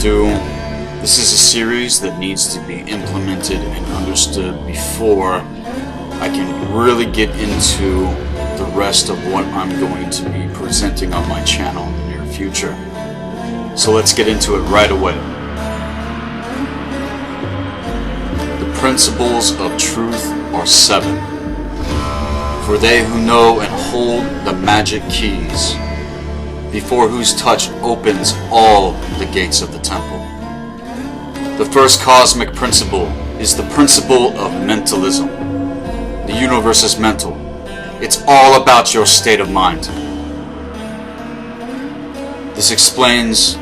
do. This is a series that needs to be implemented and understood before I can really get into the rest of what I'm going to be presenting on my channel in the near future. So let's get into it right away. The principles of truth are 7. For they who know and hold the Magick Keys, before whose touch opens all the gates of the temple. The first cosmic principle is the principle of mentalism. The universe is mental. It's all about your state of mind. This explains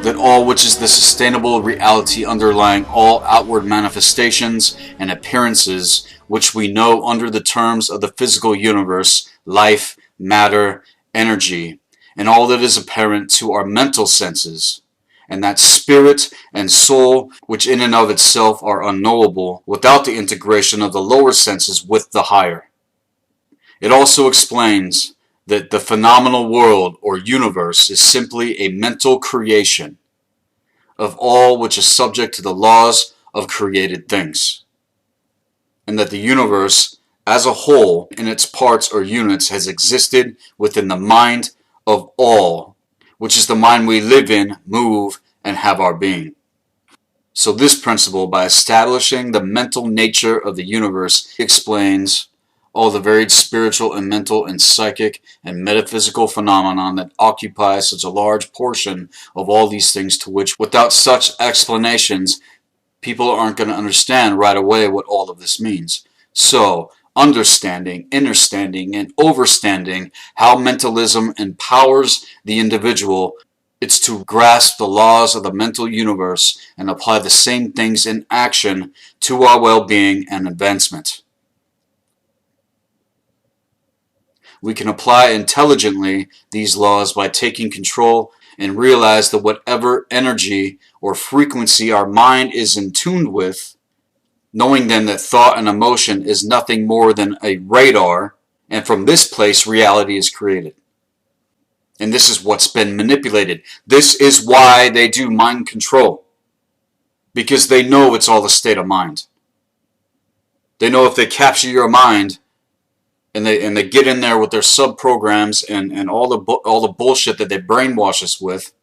that all which is the sustainable reality underlying all outward manifestations and appearances which we know under the terms of the physical universe, life, matter, energy, and all that is apparent to our mental senses, and that spirit and soul which in and of itself are unknowable without the integration of the lower senses with the higher. It also explains that the phenomenal world or universe is simply a mental creation of all which is subject to the laws of created things, and that the universe as a whole in its parts or units has existed within the mind of all, which is the mind we live in, move, and have our being. So this principle, by establishing the mental nature of the universe, explains all the varied spiritual and mental and psychic and metaphysical phenomenon that occupy such a large portion of all these things, to which, without such explanations, people aren't going to understand right away what all of this means. So, understanding, understanding, and overstanding how mentalism empowers the individual, it's to grasp the laws of the mental universe and apply the same things in action to our well-being and advancement. We can apply intelligently these laws by taking control and realize that whatever energy or frequency our mind is in tune with, knowing then that thought and emotion is nothing more than a radar, and from this place reality is created. And this is what's been manipulated. This is why they do mind control, because they know it's all a state of mind. They know if they capture your mind and they get in there with their sub-programs and all the bullshit that they brainwash us with,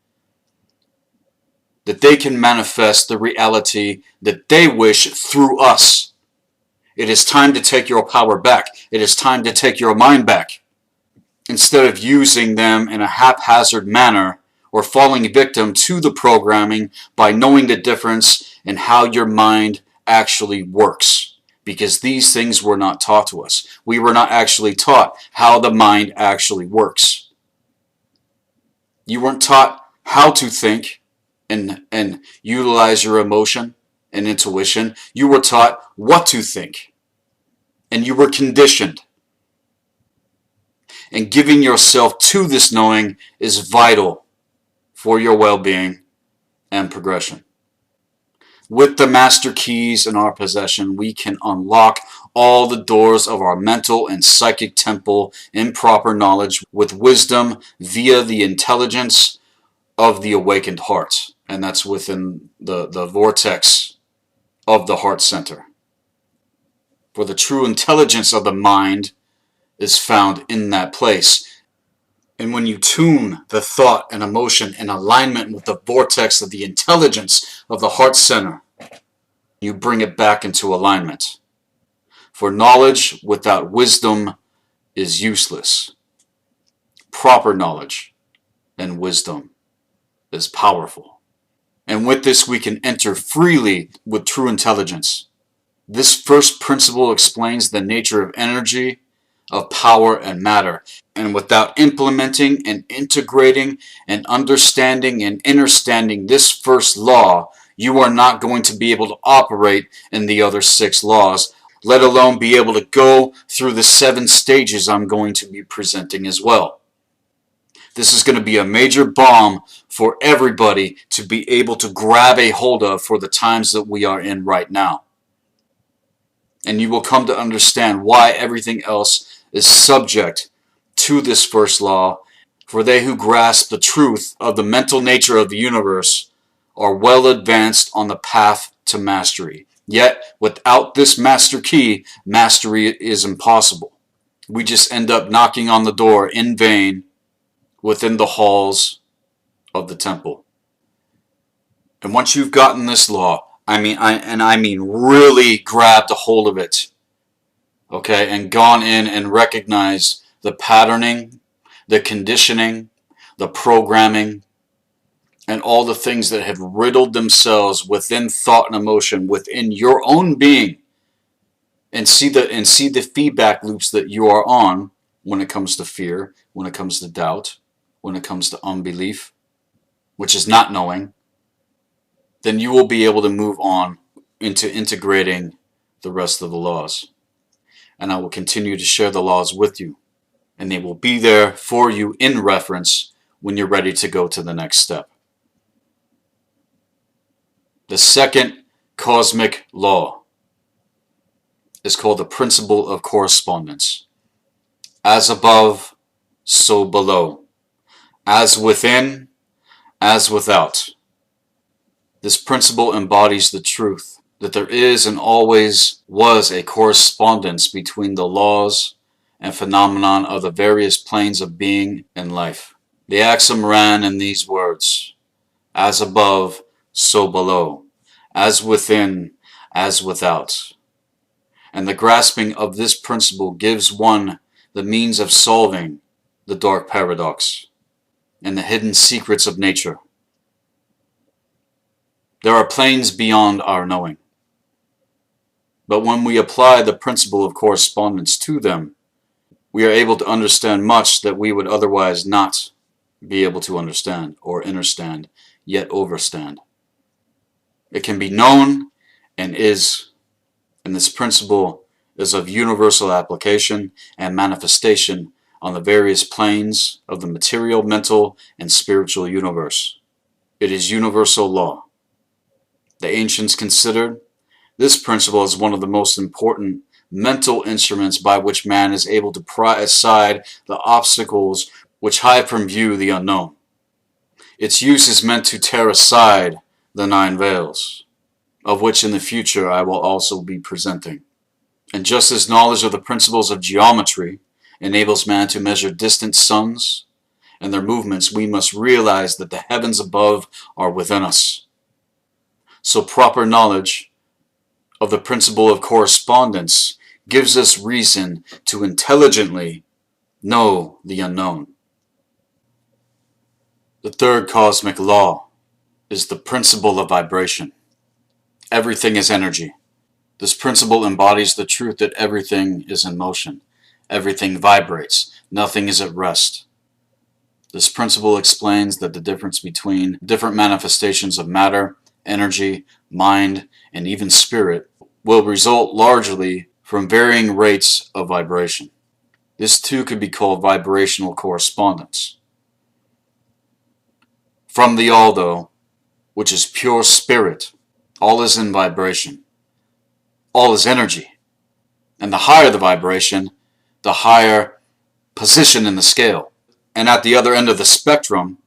that they can manifest the reality that they wish through us. It is time to take your power back. It is time to take your mind back. Instead of using them in a haphazard manner or falling victim to the programming by knowing the difference in how your mind actually works. Because these things were not taught to us. We were not actually taught how the mind actually works. You weren't taught how to think and utilize your emotion and intuition. You were taught what to think, and you were conditioned. And giving yourself to this knowing is vital for your well-being and progression. With the master keys in our possession, we can unlock all the doors of our mental and psychic temple in proper knowledge with wisdom via the intelligence of the awakened heart. And that's within the vortex of the heart center. For the true intelligence of the mind is found in that place. And when you tune the thought and emotion in alignment with the vortex of the intelligence of the heart center, you bring it back into alignment. For knowledge without wisdom is useless. Proper knowledge and wisdom is powerful. And with this we can enter freely with true intelligence. This first principle explains the nature of energy, of power and matter. And without implementing and integrating and understanding and understanding this first law, you are not going to be able to operate in the other 6 laws, let alone be able to go through the 7 stages I'm going to be presenting as well. This is going to be a major bomb for everybody to be able to grab a hold of for the times that we are in right now. And you will come to understand why everything else is subject to this first law. For they who grasp the truth of the mental nature of the universe are well advanced on the path to mastery. Yet, without this master key, mastery is impossible. We just end up knocking on the door in vain within the halls of the temple. And once you've gotten this law, I mean really grabbed a hold of it, okay, and gone in and recognized the patterning, the conditioning, the programming, and all the things that have riddled themselves within thought and emotion, within your own being, and see the feedback loops that you are on when it comes to fear, when it comes to doubt, when it comes to unbelief, which is not knowing, then you will be able to move on into integrating the rest of the laws. And I will continue to share the laws with you, and they will be there for you in reference when you're ready to go to the next step. The second cosmic law is called the principle of correspondence. As above, so below. As within, as without. This principle embodies the truth that there is and always was a correspondence between the laws and phenomenon of the various planes of being and life. The axiom ran in these words: as above, so below, as within, as without. And the grasping of this principle gives one the means of solving the dark paradox and the hidden secrets of nature. There are planes beyond our knowing, but when we apply the principle of correspondence to them, we are able to understand much that we would otherwise not be able to understand or understand, yet overstand. It can be known and is, and this principle is of universal application and manifestation on the various planes of the material, mental, and spiritual universe. It is universal law. The ancients considered this principle as one of the most important mental instruments by which man is able to pry aside the obstacles which hide from view the unknown. Its use is meant to tear aside the 9 veils, of which in the future I will also be presenting. And just as knowledge of the principles of geometry enables man to measure distant suns and their movements, we must realize that the heavens above are within us. So proper knowledge of the principle of correspondence gives us reason to intelligently know the unknown. The third cosmic law is the principle of vibration. Everything is energy. This principle embodies the truth that everything is in motion. Everything vibrates. Nothing is at rest. This principle explains that the difference between different manifestations of matter, energy, mind, and even spirit will result largely from varying rates of vibration. This too could be called vibrational correspondence. From the all, though, which is pure spirit, all is in vibration. All is energy. And the higher the vibration, the higher position in the scale. And at the other end of the spectrum,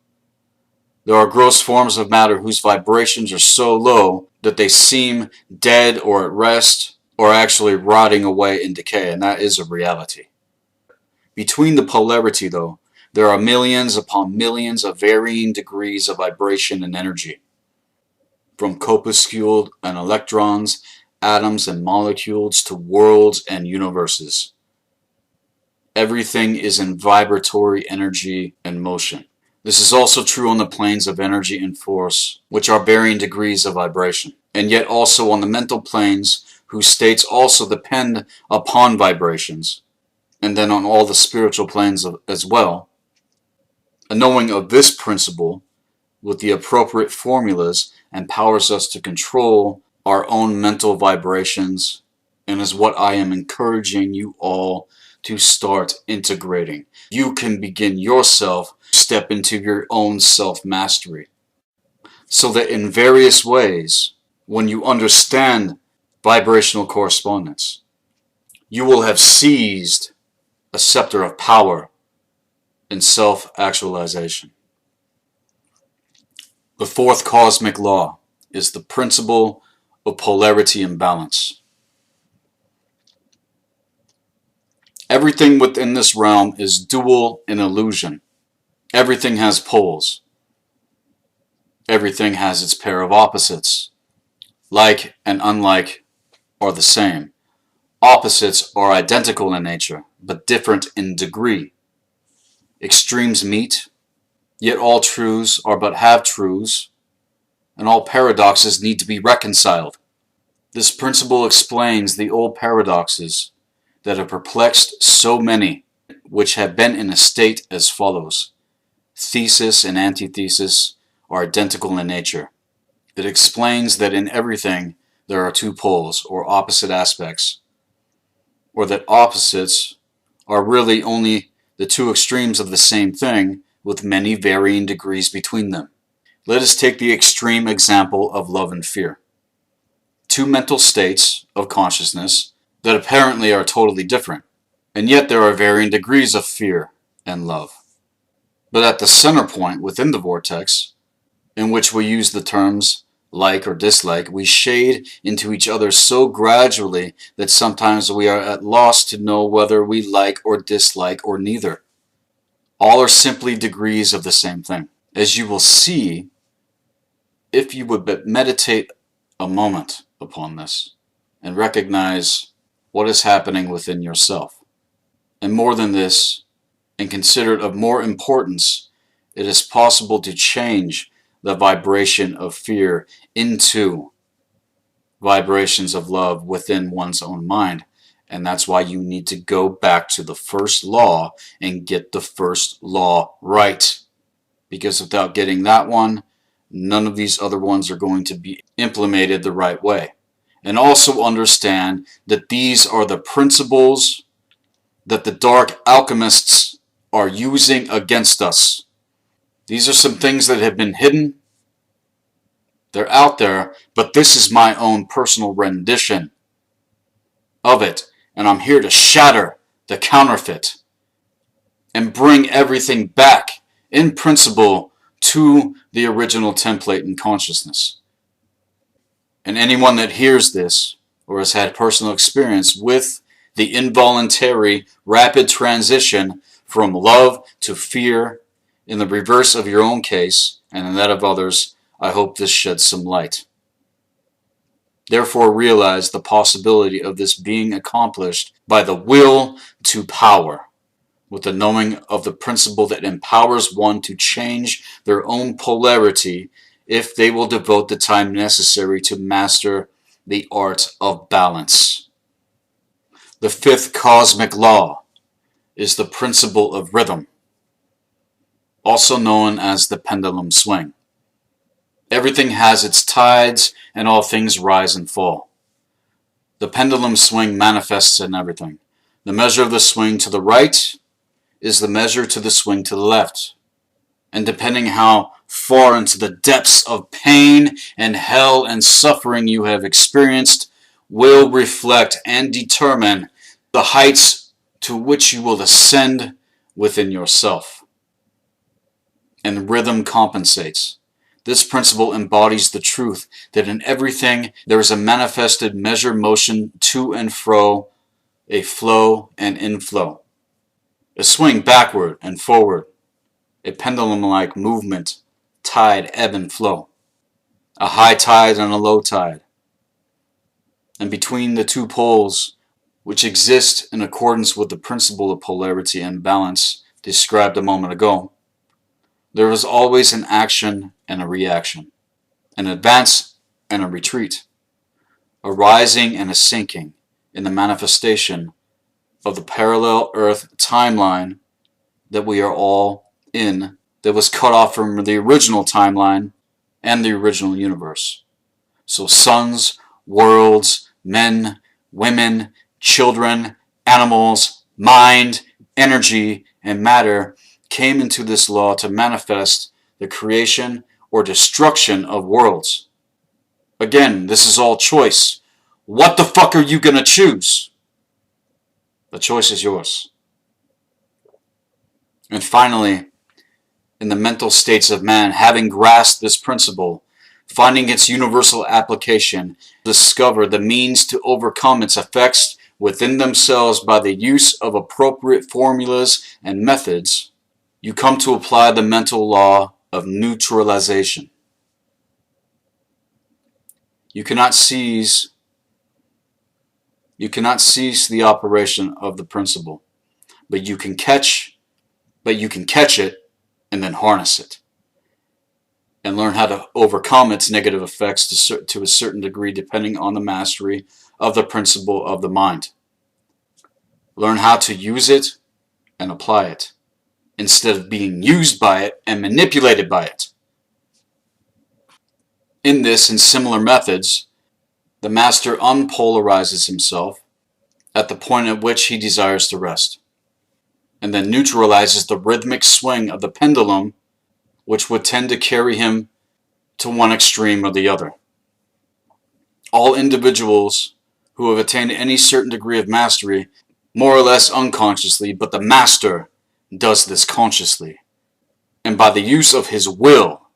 there are gross forms of matter whose vibrations are so low that they seem dead or at rest or actually rotting away in decay, and that is a reality. Between the polarity, though, there are millions upon millions of varying degrees of vibration and energy, from corpuscule and electrons, atoms and molecules to worlds and universes. Everything is in vibratory energy and motion. This is also true on the planes of energy and force, which are varying degrees of vibration, and yet also on the mental planes, whose states also depend upon vibrations, and then on all the spiritual planes as well. A knowing of this principle with the appropriate formulas empowers us to control our own mental vibrations, and is what I am encouraging you all to start integrating. You can begin yourself, step into your own self-mastery, so that in various ways, when you understand vibrational correspondence, you will have seized a scepter of power in self-actualization. The fourth cosmic law is the principle of polarity and balance. Everything within this realm is dual in illusion. Everything has poles. Everything has its pair of opposites. Like and unlike are the same. Opposites are identical in nature, but different in degree. Extremes meet, yet all truths are but half-truths, and all paradoxes need to be reconciled. This principle explains the old paradoxes that have perplexed so many, which have been in a state as follows. Thesis and antithesis are identical in nature. It explains that in everything there are two poles, or opposite aspects, or that opposites are really only the two extremes of the same thing with many varying degrees between them. Let us take the extreme example of love and fear. Two mental states of consciousness that apparently are totally different, and yet there are varying degrees of fear and love. But at the center point within the vortex, in which we use the terms like or dislike, we shade into each other so gradually that sometimes we are at loss to know whether we like or dislike or neither. All are simply degrees of the same thing. As you will see, if you would but meditate a moment upon this and recognize what is happening within yourself. And more than this, and consider it of more importance, it is possible to change the vibration of fear into vibrations of love within one's own mind. And that's why you need to go back to the first law and get the first law right. Because without getting that one, none of these other ones are going to be implemented the right way. And also understand that these are the principles that the dark alchemists are using against us. These are some things that have been hidden. They're out there, but this is my own personal rendition of it. And I'm here to shatter the counterfeit and bring everything back in principle to the original template in consciousness. And anyone that hears this or has had personal experience with the involuntary rapid transition from love to fear in the reverse of your own case and in that of others, I hope this sheds some light. Therefore, realize the possibility of this being accomplished by the will to power, with the knowing of the principle that empowers one to change their own polarity if they will devote the time necessary to master the art of balance. The fifth cosmic law is the principle of rhythm, also known as the pendulum swing. Everything has its tides, and all things rise and fall. The pendulum swing manifests in everything. The measure of the swing to the right is the measure to the swing to the left. And depending how far into the depths of pain and hell and suffering you have experienced, will reflect and determine the heights to which you will ascend within yourself. And rhythm compensates. This principle embodies the truth that in everything there is a manifested measure motion to and fro, a flow and inflow, a swing backward and forward, a pendulum-like movement, tide, ebb and flow, a high tide and a low tide. And between the two poles, which exist in accordance with the principle of polarity and balance described a moment ago, there is always an action and a reaction, an advance and a retreat, a rising and a sinking in the manifestation of the parallel Earth timeline that we are all in, that was cut off from the original timeline and the original universe. So suns, worlds, men, women, children, animals, mind, energy, and matter came into this law to manifest the creation or destruction of worlds. Again, this is all choice. What the fuck are you gonna choose? The choice is yours. And finally, in the mental states of man, having grasped this principle, finding its universal application, discover the means to overcome its effects within themselves by the use of appropriate formulas and methods, you come to apply the mental law of neutralization. You cannot cease the operation of the principle, but you can catch it and then harness it, and learn how to overcome its negative effects to a certain degree depending on the mastery of the principle of the mind. Learn how to use it and apply it, instead of being used by it and manipulated by it. In this and similar methods, the master unpolarizes himself at the point at which he desires to rest, and then neutralizes the rhythmic swing of the pendulum, which would tend to carry him to one extreme or the other. All individuals who have attained any certain degree of mastery, more or less unconsciously, but the master does this consciously, and by the use of his will,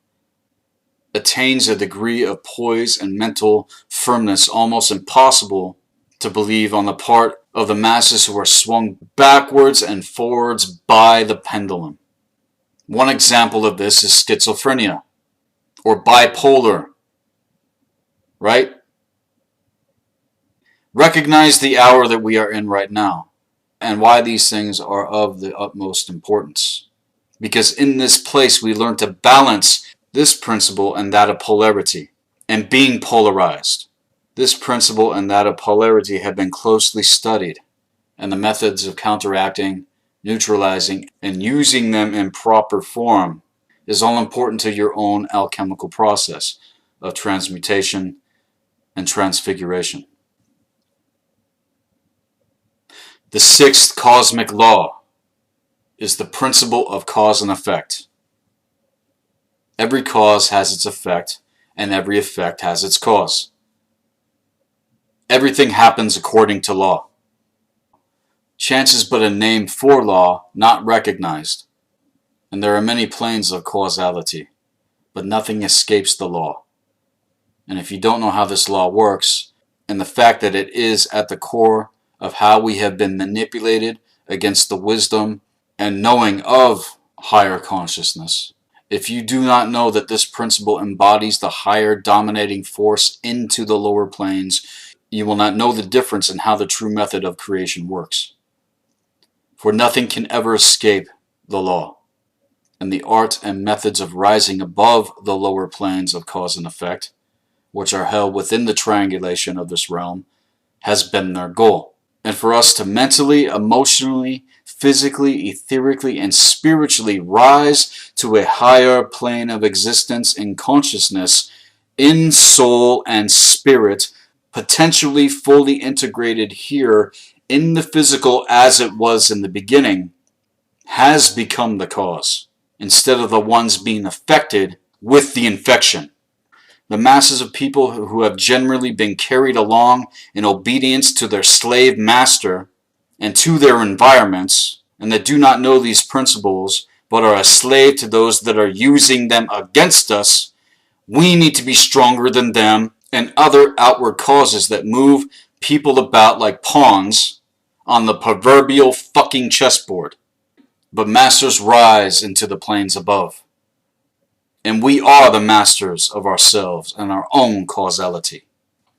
attains a degree of poise and mental firmness almost impossible to believe on the part of the masses who are swung backwards and forwards by the pendulum. One example of this is schizophrenia or bipolar, right? Recognize the hour that we are in right now and why these things are of the utmost importance. Because in this place we learn to balance this principle and that of polarity and being polarized. This principle and that of polarity have been closely studied, and the methods of counteracting, neutralizing, and using them in proper form is all important to your own alchemical process of transmutation and transfiguration. The sixth cosmic law is the principle of cause and effect. Every cause has its effect, and every effect has its cause. Everything happens according to law. Chance is but a name for law, not recognized, and there are many planes of causality, but nothing escapes the law. And if you don't know how this law works, and the fact that it is at the core of how we have been manipulated against the wisdom and knowing of higher consciousness, if you do not know that this principle embodies the higher dominating force into the lower planes, you will not know the difference in how the true method of creation works. For nothing can ever escape the law, and the art and methods of rising above the lower planes of cause and effect, which are held within the triangulation of this realm, has been their goal. And for us to mentally, emotionally, physically, etherically, and spiritually rise to a higher plane of existence in consciousness, in soul and spirit, potentially fully integrated here in the physical as it was in the beginning, has become the cause, instead of the ones being affected with the infection. The masses of people who have generally been carried along in obedience to their slave master and to their environments, and that do not know these principles, but are a slave to those that are using them against us, we need to be stronger than them and other outward causes that move people about like pawns on the proverbial fucking chessboard. But masters rise into the planes above. And we are the masters of ourselves and our own causality.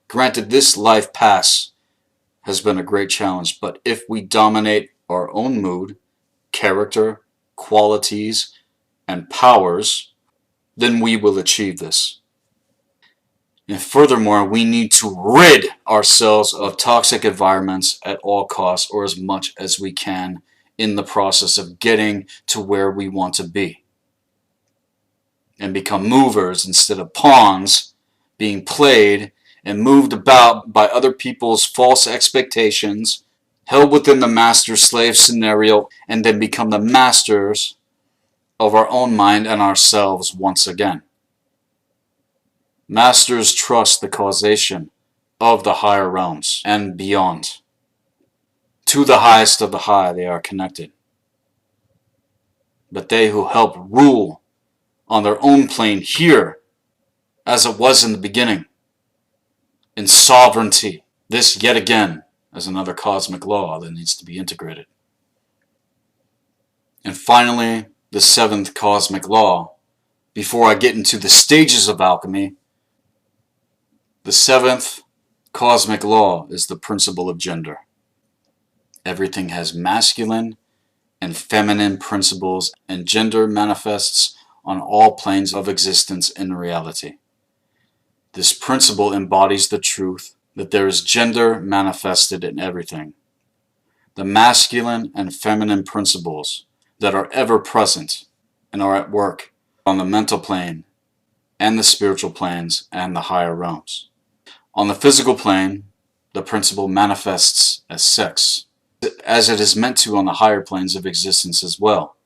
Granted, this life pass has been a great challenge, but if we dominate our own mood, character, qualities, and powers, then we will achieve this. And furthermore, we need to rid ourselves of toxic environments at all costs, or as much as we can, in the process of getting to where we want to be. And become movers instead of pawns being played and moved about by other people's false expectations, held within the master-slave scenario, and then become the masters of our own mind and ourselves once again. Masters trust the causation of the higher realms and beyond. To the highest of the high they are connected. But they who help rule on their own plane here, as it was in the beginning, in sovereignty. This, yet again, is another cosmic law that needs to be integrated. And finally, the seventh cosmic law, before I get into the stages of alchemy, the seventh cosmic law is the principle of gender. Everything has masculine and feminine principles, and gender manifests on all planes of existence in reality. This principle embodies the truth that there is gender manifested in everything. The masculine and feminine principles that are ever present and are at work on the mental plane and the spiritual planes and the higher realms. On the physical plane, the principle manifests as sex, as it is meant to on the higher planes of existence as well.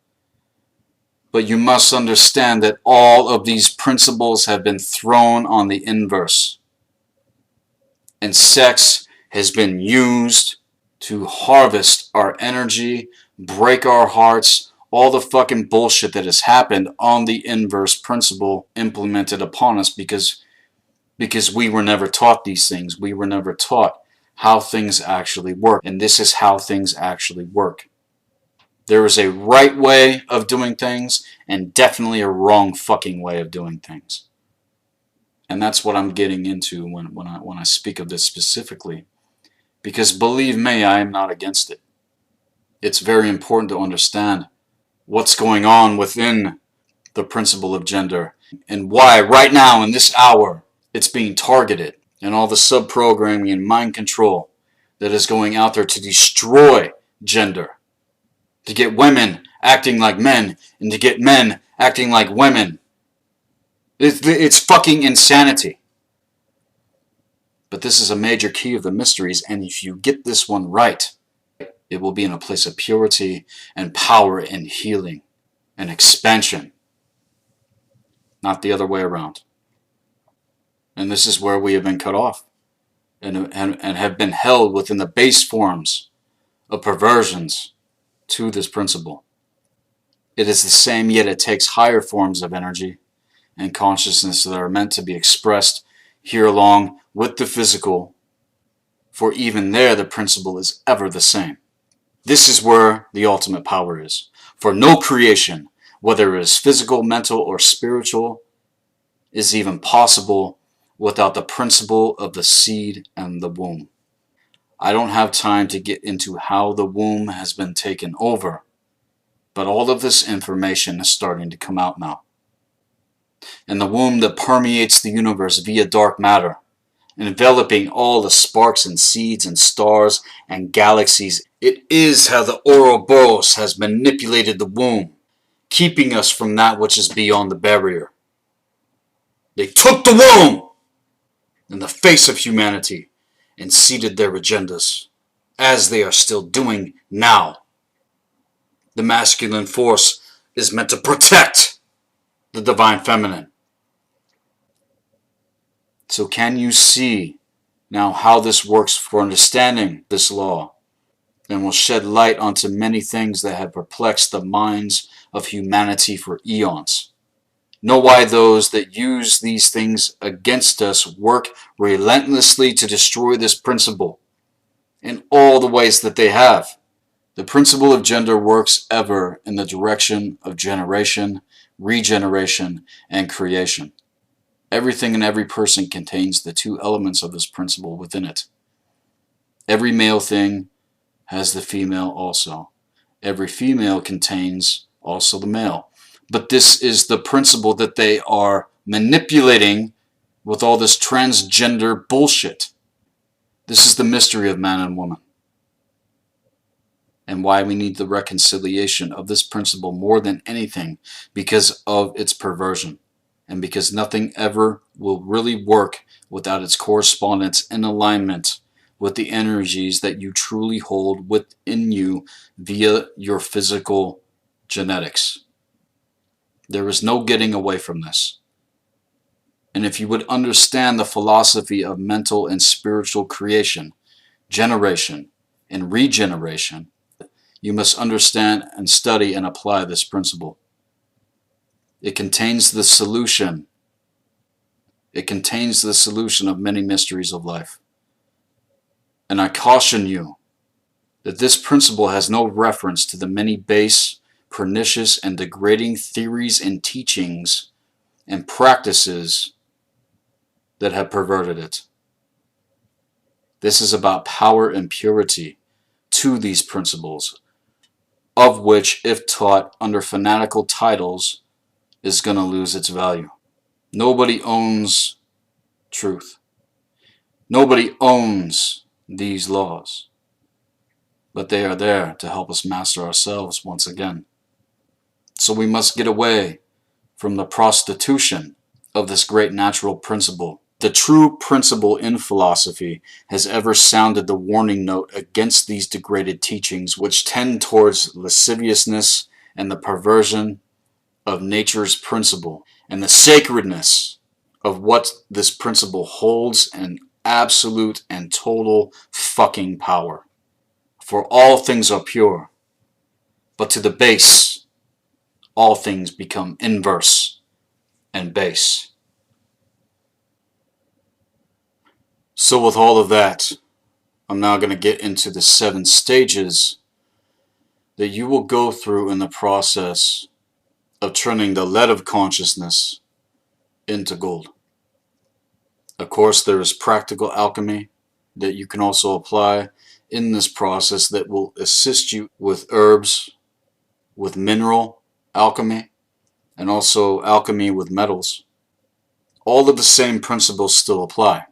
But you must understand that all of these principles have been thrown on the inverse, and sex has been used to harvest our energy, break our hearts, all the fucking bullshit that has happened on the inverse principle implemented upon us because we were never taught these things. We were never taught how things actually work. And this is how things actually work. There is a right way of doing things and definitely a wrong fucking way of doing things. And that's what I'm getting into when I speak of this specifically. Because believe me, I am not against it. It's very important to understand what's going on within the principle of gender and why right now in this hour it's being targeted, and all the sub-programming and mind control that is going out there to destroy gender, to get women acting like men and to get men acting like women. It's fucking insanity. But this is a major key of the mysteries, and if you get this one right, it will be in a place of purity and power and healing and expansion, not the other way around. And this is where we have been cut off and have been held within the base forms of perversions to this principle. It is the same, yet it takes higher forms of energy and consciousness that are meant to be expressed here along with the physical, for even there the principle is ever the same. This is where the ultimate power is. For no creation, whether it is physical, mental, or spiritual, is even possible without the principle of the seed and the womb. I don't have time to get into how the womb has been taken over, but all of this information is starting to come out now. And the womb that permeates the universe via dark matter, enveloping all the sparks and seeds and stars and galaxies, it is how the Ouroboros has manipulated the womb, keeping us from that which is beyond the barrier. They took the womb in the face of humanity and seeded their agendas, as they are still doing now. The masculine force is meant to protect the divine feminine. So can you see now how this works for understanding this law? And will shed light onto many things that have perplexed the minds of humanity for eons. Know why those that use these things against us work relentlessly to destroy this principle in all the ways that they have. The principle of gender works ever in the direction of generation, regeneration, and creation. Everything and every person contains the two elements of this principle within it. Every male thing has the female also. Every female contains also the male. But this is the principle that they are manipulating with all this transgender bullshit. This is the mystery of man and woman, and why we need the reconciliation of this principle more than anything, because of its perversion, and because nothing ever will really work without its correspondence and alignment with the energies that you truly hold within you via your physical genetics. There is no getting away from this. And if you would understand the philosophy of mental and spiritual creation, generation, and regeneration, you must understand and study and apply this principle. It contains the solution. It contains the solution of many mysteries of life. And I caution you that this principle has no reference to the many base, pernicious, and degrading theories and teachings and practices that have perverted it. This is about power and purity to these principles, of which, if taught under fanatical titles, is going to lose its value. Nobody owns truth. Nobody owns these laws. But they are there to help us master ourselves once again. So we must get away from the prostitution of this great natural principle. The true principle in philosophy has ever sounded the warning note against these degraded teachings which tend towards lasciviousness and the perversion of nature's principle and the sacredness of what this principle holds in absolute and total fucking power. For all things are pure, but to the base, all things become inverse and base. So with all of that, I'm now going to get into the 7 stages that you will go through in the process of turning the lead of consciousness into gold. Of course, there is practical alchemy that you can also apply in this process that will assist you with herbs, with mineral alchemy, and also alchemy with metals. All of the same principles still apply.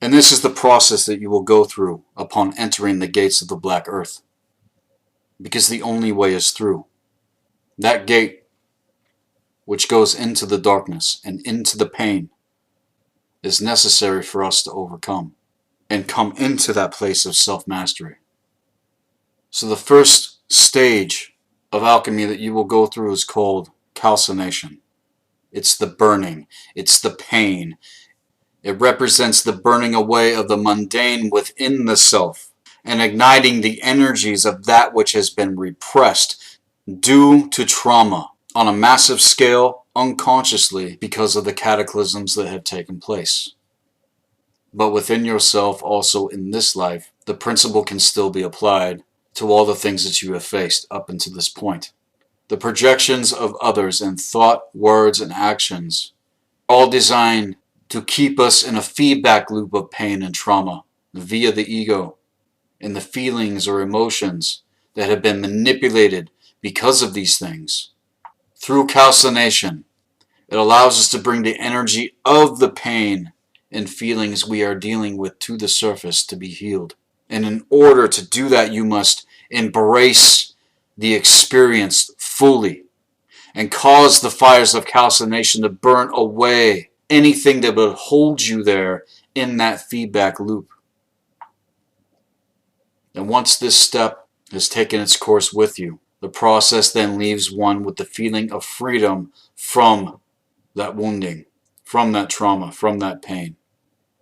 And this is the process that you will go through upon entering the gates of the black earth. Because the only way is through. That gate which goes into the darkness and into the pain is necessary for us to overcome and come into that place of self-mastery. So the first stage of alchemy that you will go through is called calcination. It's the burning. It's the pain. It represents the burning away of the mundane within the self and igniting the energies of that which has been repressed due to trauma on a massive scale, unconsciously, because of the cataclysms that have taken place. But within yourself, also in this life, the principle can still be applied to all the things that you have faced up until this point. The projections of others in thought, words, and actions, all designed to keep us in a feedback loop of pain and trauma via the ego and the feelings or emotions that have been manipulated because of these things. Through calcination, it allows us to bring the energy of the pain and feelings we are dealing with to the surface to be healed. And in order to do that, you must embrace the experience fully and cause the fires of calcination to burn away anything that would hold you there in that feedback loop. And once this step has taken its course with you, the process then leaves one with the feeling of freedom from that wounding, from that trauma, from that pain.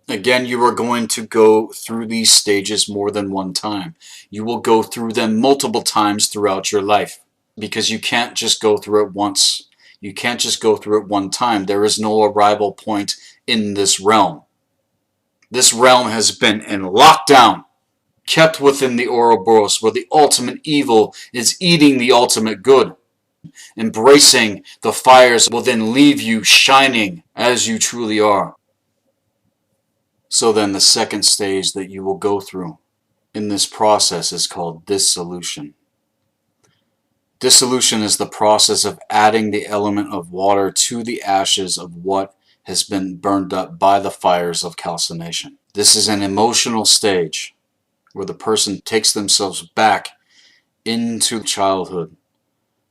Again, you are going to go through these stages more than one time. You will go through them multiple times throughout your life because you can't just go through it once. You can't just go through it one time. There is no arrival point in this realm. This realm has been in lockdown, kept within the Ouroboros, where the ultimate evil is eating the ultimate good. Embracing the fires will then leave you shining as you truly are. So then the second stage that you will go through in this process is called dissolution. Dissolution is the process of adding the element of water to the ashes of what has been burned up by the fires of calcination. This is an emotional stage where the person takes themselves back into childhood,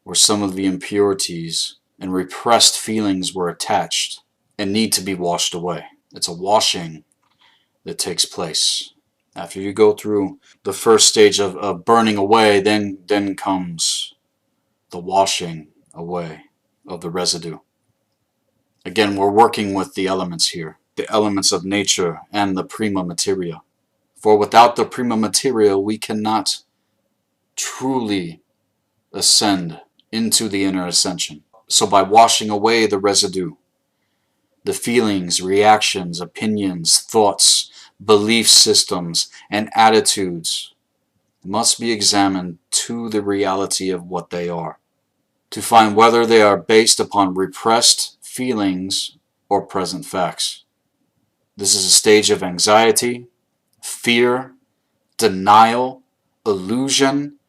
where some of the impurities and repressed feelings were attached and need to be washed away. It's a washing that takes place. After you go through the first stage of burning away, then comes the washing away of the residue. Again, we're working with the elements here, the elements of nature and the prima materia. For without the prima materia, we cannot truly ascend into the inner ascension. So by washing away the residue, the feelings, reactions, opinions, thoughts, belief systems, and attitudes must be examined to the reality of what they are, to find whether they are based upon repressed feelings or present facts. This is a stage of anxiety, fear, denial, illusion,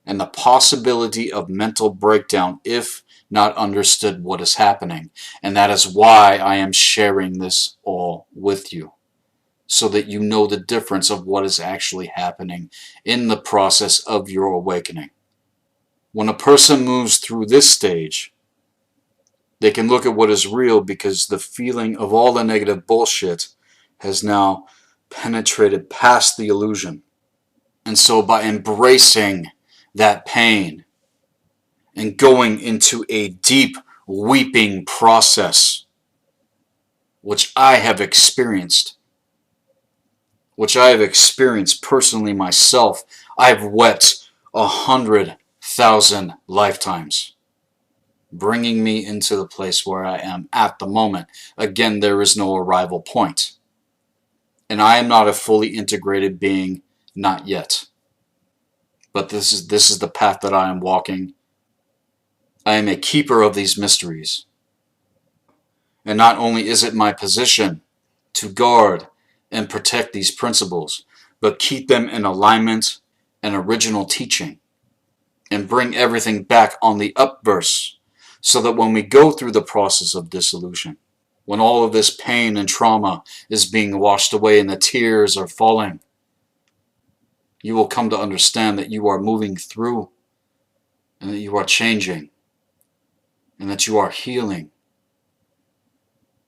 and the possibility of mental breakdown if not understood what is happening. And that is why I am sharing this all with you, so that you know the difference of what is actually happening in the process of your awakening. When a person moves through this stage, they can look at what is real because the feeling of all the negative bullshit has now penetrated past the illusion. And so by embracing that pain and going into a deep weeping process, which I have experienced personally myself, I've wept 100,000 lifetimes, bringing me into the place where I am at the moment. Again, there is no arrival point. And I am not a fully integrated being, not yet. But this is the path that I am walking. I am a keeper of these mysteries. And not only is it my position to guard and protect these principles, but keep them in alignment and original teaching, and bring everything back on the upverse, so that when we go through the process of dissolution, when all of this pain and trauma is being washed away and the tears are falling, you will come to understand that you are moving through, and that you are changing, and that you are healing,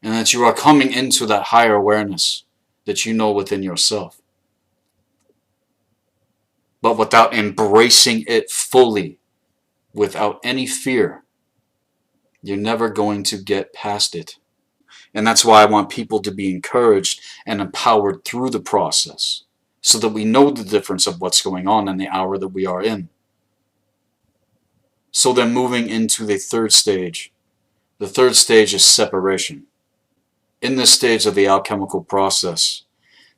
and that you are coming into that higher awareness that you know within yourself. But without embracing it fully, without any fear, you're never going to get past it. And that's why I want people to be encouraged and empowered through the process, so that we know the difference of what's going on in the hour that we are in. So then moving into the third stage. The third stage is separation. In this stage of the alchemical process,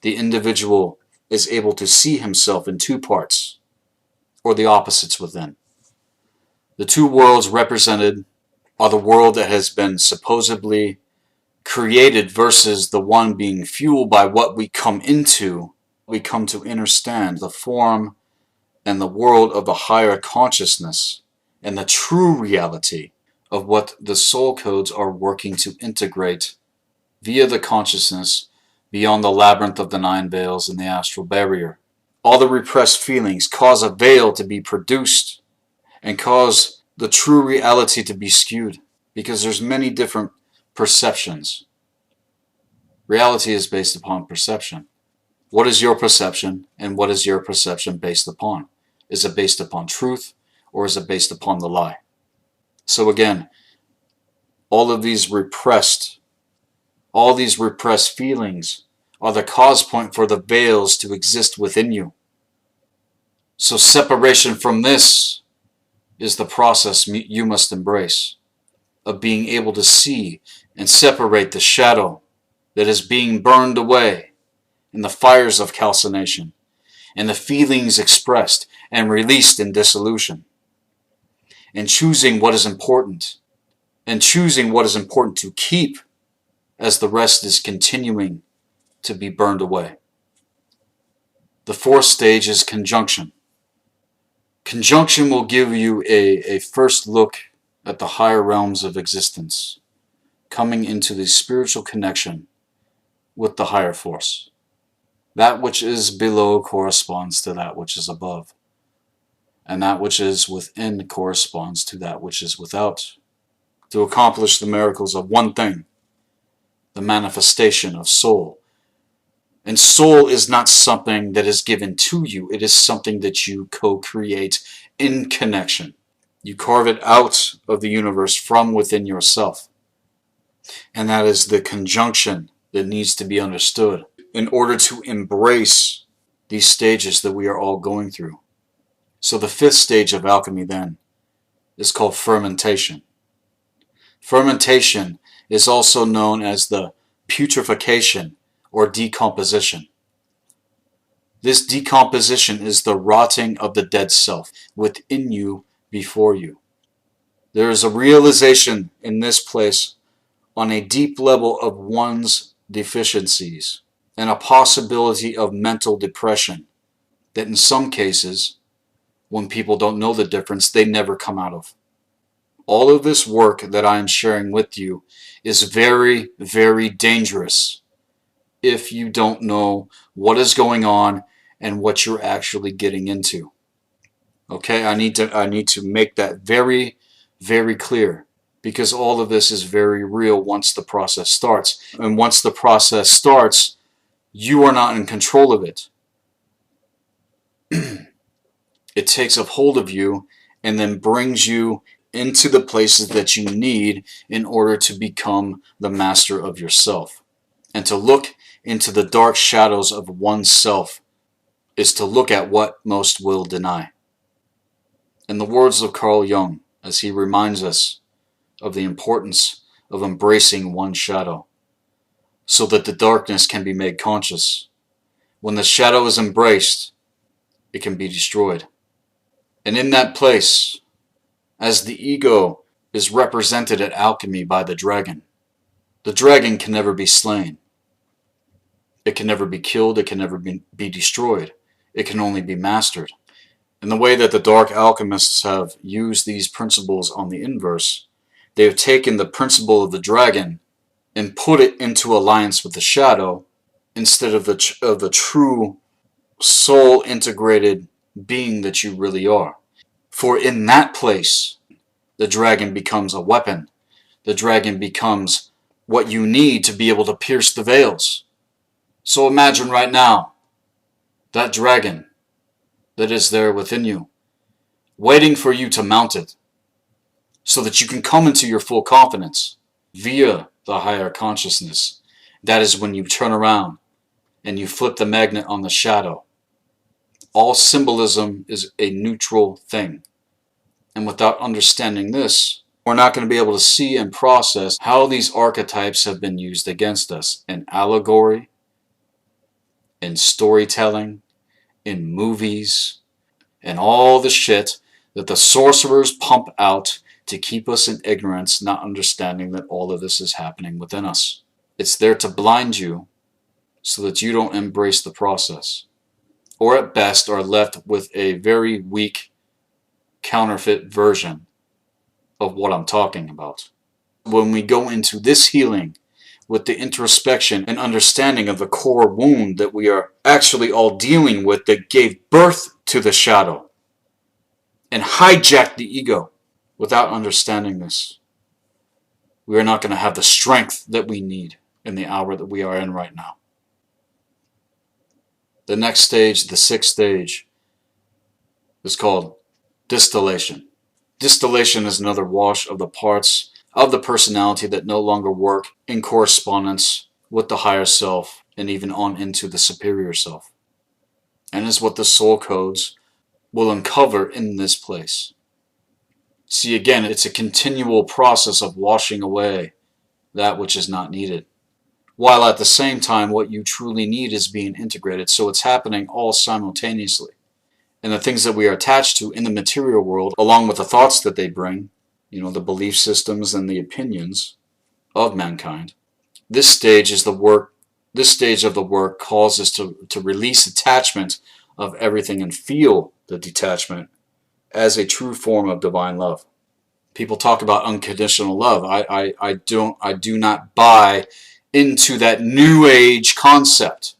the individual is able to see himself in two parts, or the opposites within. The two worlds represented are the world that has been supposedly created versus the one being fueled by what we come into. We come to understand the form and the world of the higher consciousness and the true reality of what the soul codes are working to integrate via the consciousness beyond the labyrinth of the 9 veils and the astral barrier. All the repressed feelings cause a veil to be produced and cause the true reality to be skewed, because there's many different perceptions. Reality is based upon perception. What is your perception, and what is your perception based upon? Is it based upon truth, or is it based upon the lie? So again, all these repressed feelings are the cause point for the veils to exist within you. So separation from this is the process you must embrace, of being able to see and separate the shadow that is being burned away in the fires of calcination, and the feelings expressed and released in dissolution, and choosing what is important, and choosing what is important to keep as the rest is continuing to be burned away. The fourth stage is conjunction. Conjunction will give you a first look at the higher realms of existence, coming into the spiritual connection with the higher force. That which is below corresponds to that which is above, and that which is within corresponds to that which is without, to accomplish the miracles of one thing, the manifestation of soul. And soul is not something that is given to you, it is something that you co-create in connection. You carve it out of the universe from within yourself. And that is the conjunction that needs to be understood in order to embrace these stages that we are all going through. So the fifth stage of alchemy then is called fermentation. Fermentation is also known as the putrefaction or decomposition. This decomposition is the rotting of the dead self within you before you. There is a realization in this place on a deep level of one's deficiencies and a possibility of mental depression that in some cases, when people don't know the difference, they never come out of. All of this work that I am sharing with you is very, very dangerous if you don't know what is going on and what you're actually getting into. Okay, I need to make that very, very clear, because all of this is very real once the process starts. And once the process starts, you are not in control of it. It takes a hold of you and then brings you into the places that you need in order to become the master of yourself. And to look into the dark shadows of oneself is to look at what most will deny. In the words of Carl Jung, as he reminds us of the importance of embracing one's shadow, so that the darkness can be made conscious. When the shadow is embraced, it can be destroyed. And in that place, as the ego is represented at alchemy by the dragon can never be slain. It can never be killed. It can never be destroyed. It can only be mastered. And the way that the dark alchemists have used these principles on the inverse, they have taken the principle of the dragon and put it into alliance with the shadow instead of the true soul integrated being that you really are. For in that place, the dragon becomes a weapon. The dragon becomes what you need to be able to pierce the veils. So imagine right now, that dragon that is there within you, waiting for you to mount it, so that you can come into your full confidence via the higher consciousness. That is when you turn around and you flip the magnet on the shadow. All symbolism is a neutral thing. And without understanding this, we're not going to be able to see and process how these archetypes have been used against us in allegory, in storytelling, in movies, and all the shit that the sorcerers pump out to keep us in ignorance, not understanding that all of this is happening within us. It's there to blind you so that you don't embrace the process, or at best are left with a very weak counterfeit version of what I'm talking about. When we go into this healing with the introspection and understanding of the core wound that we are actually all dealing with that gave birth to the shadow and hijacked the ego, without understanding this, we are not going to have the strength that we need in the hour that we are in right now. The next stage, the sixth stage, is called distillation. Distillation is another wash of the parts of the personality that no longer work in correspondence with the higher self and even on into the superior self, and is what the soul codes will uncover in this place. See, again, it's a continual process of washing away that which is not needed, while at the same time what you truly need is being integrated. So it's happening all simultaneously. And the things that we are attached to in the material world, along with the thoughts that they bring, the belief systems and the opinions of mankind, this stage of the work calls us to release attachment of everything and feel the detachment as a true form of divine love. People talk about unconditional love. I do not buy into that new age concept,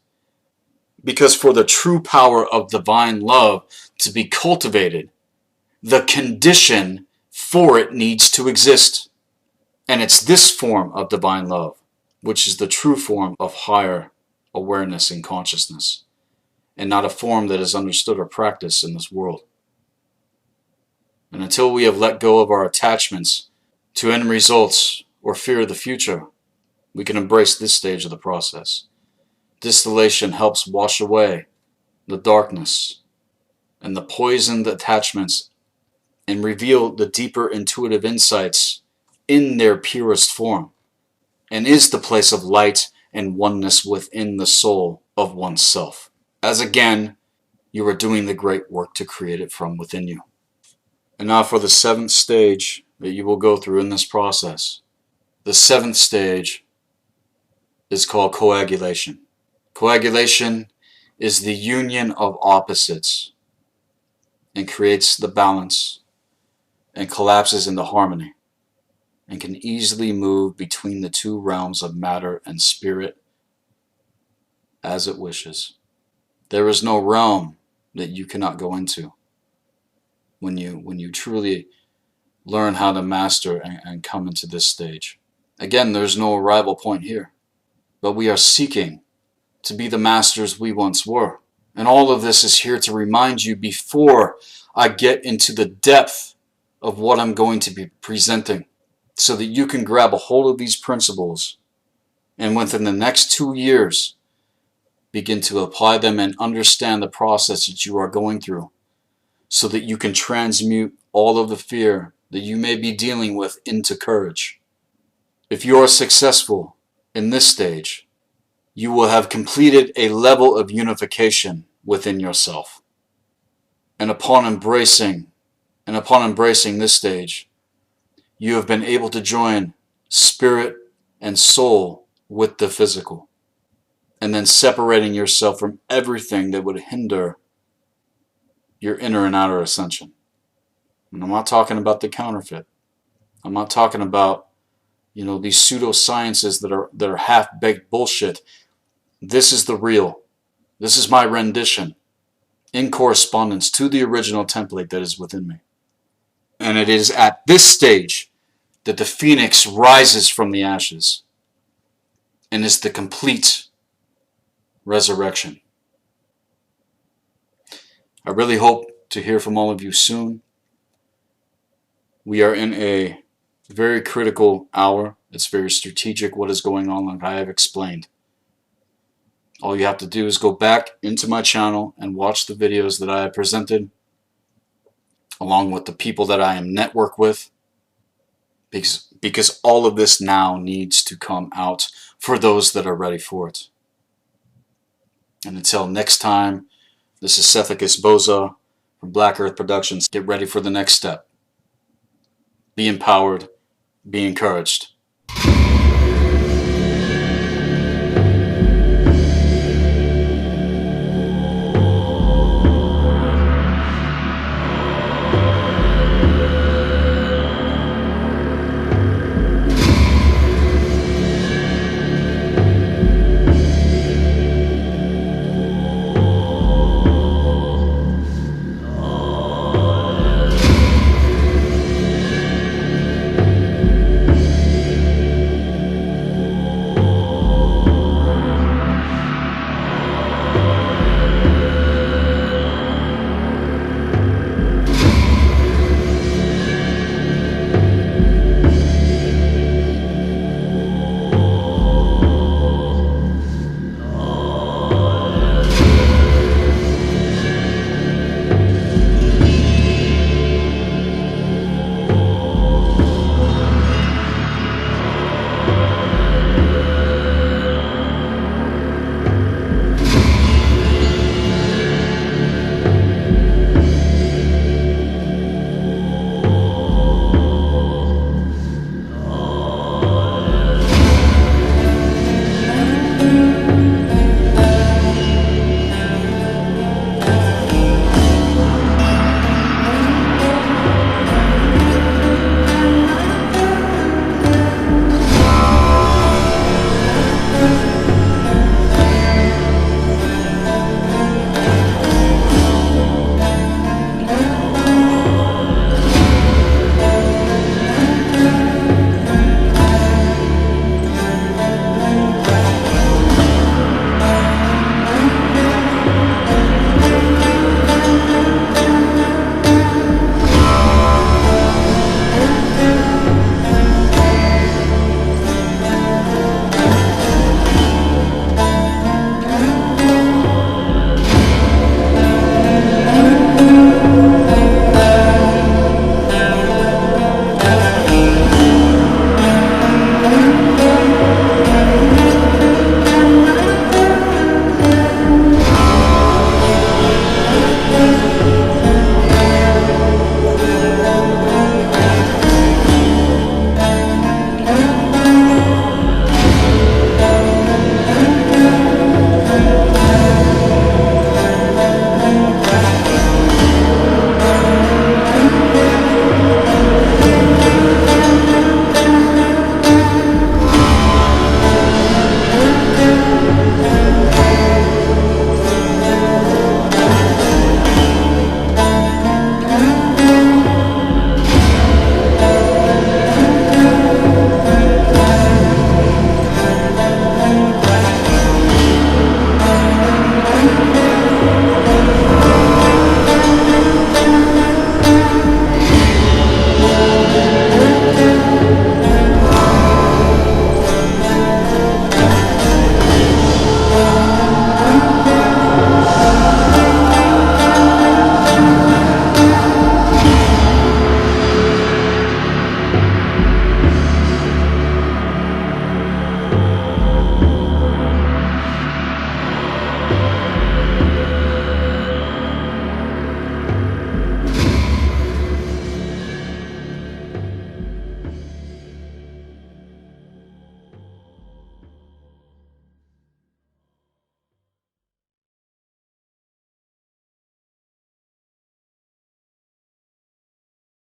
because for the true power of divine love to be cultivated, the condition for it needs to exist. And it's this form of divine love, which is the true form of higher awareness and consciousness, and not a form that is understood or practiced in this world. And until we have let go of our attachments to end results or fear of the future, we can embrace this stage of the process. Distillation helps wash away the darkness and the poisoned attachments and reveal the deeper intuitive insights in their purest form, and is the place of light and oneness within the soul of oneself, as again you are doing the great work to create it from within you. And now for the 7th stage that you will go through in this process. The 7th stage is called coagulation. Coagulation is the union of opposites and creates the balance and collapses into harmony and can easily move between the two realms of matter and spirit as it wishes. There is no realm that you cannot go into when you truly learn how to master and come into this stage. Again, there's no arrival point here, but we are seeking to be the masters we once were. And all of this is here to remind you before I get into the depth of what I'm going to be presenting, so that you can grab a hold of these principles and within the next 2 years begin to apply them and understand the process that you are going through, so that you can transmute all of the fear that you may be dealing with into courage. If you are successful in this stage, you will have completed a level of unification within yourself. And upon embracing this stage, you have been able to join spirit and soul with the physical, and then separating yourself from everything that would hinder your inner and outer ascension. And I'm not talking about the counterfeit. I'm not talking about, these pseudosciences that are half-baked bullshit. This is the real. This is my rendition in correspondence to the original template that is within me. And it is at this stage that the phoenix rises from the ashes and is the complete resurrection. I really hope to hear from all of you soon. We are in a very critical hour. It's very strategic what is going on, like I have explained. All you have to do is go back into my channel and watch the videos that I have presented, along with the people that I am networked with, because all of this now needs to come out for those that are ready for it. And until next time, this is Sethikus Boza from Black Earth Productions. Get ready for the next step. Be empowered. Be encouraged.